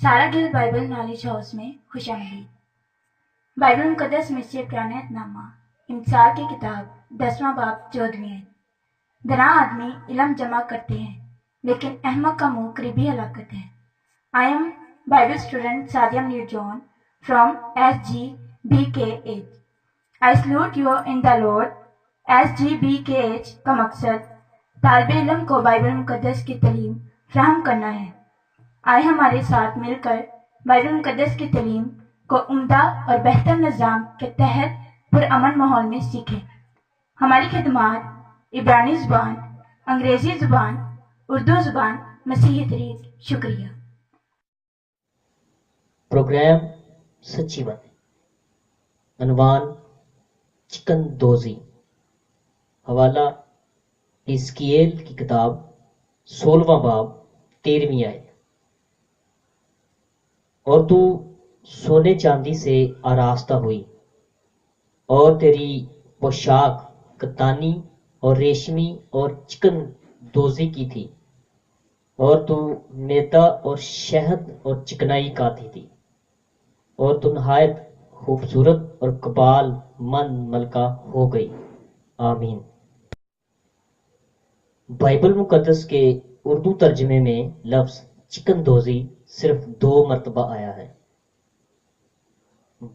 सारा Gill Bible knowledge house में खुश आमदीद। बाइबल मुकद्दस में से पुराना इमसाल की किताब 10वां बाब 14वीं आयत। दना आदमी इल्म जमा करते हैं लेकिन अहमक का मुंह करीबी हलाकत है। I am Bible student Sadia Mir John from SGBKH। I salute you in the Lord. SGBKH का मकसद तालिब इल्म को बाइबल मुकद्दस की तालीम फराहम करना है। आए हमारे साथ मिलकर बाइबल मुकद्दस की तालीम को उम्दा और बेहतर निज़ाम के तहत पुरअमन माहौल में सीखें। हमारी खिदमात इब्रानी ज़ुबान, अंग्रेज़ी ज़ुबान, उर्दू ज़ुबान, मसीही तरीक़। शुक्रिया। प्रोग्राम सच्ची बातें, अनवान चिकन दोज़ी, हवाला हिजकिय्येल की किताब 16वां बाब 13वीं आयत। और तू सोने चांदी से आरास्ता हुई और तेरी पोशाक कतानी और रेशमी और चिकन दोज़ी की थी, और तू मैदा और शहद और चिकनाई खाती थी, और तू नहायत खूबसूरत और कबाल मन मलका हो गई। आमीन। बाइबल मुकद्दस के उर्दू तर्जमे में लफ्ज़ चिकन दोज़ी सिर्फ 2 मरतबा आया है।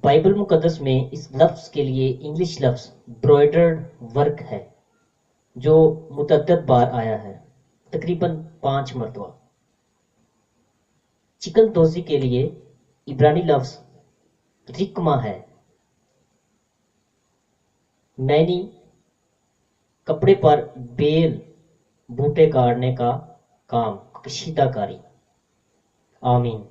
बाइबल मुकद्दस में इस लफ्ज़ के लिए इंग्लिश लफ्ज़ ब्रॉयडर्ड वर्क है, जो मुतअद्दिद बार आया है, तकरीबन 5 मरतबा। चिकन दोज़ी के लिए इब्रानी लफ्ज़ रिकमा है, मैनी कपड़े पर बेल बूटे काटने का काम, कशीदाकारी। आमीन।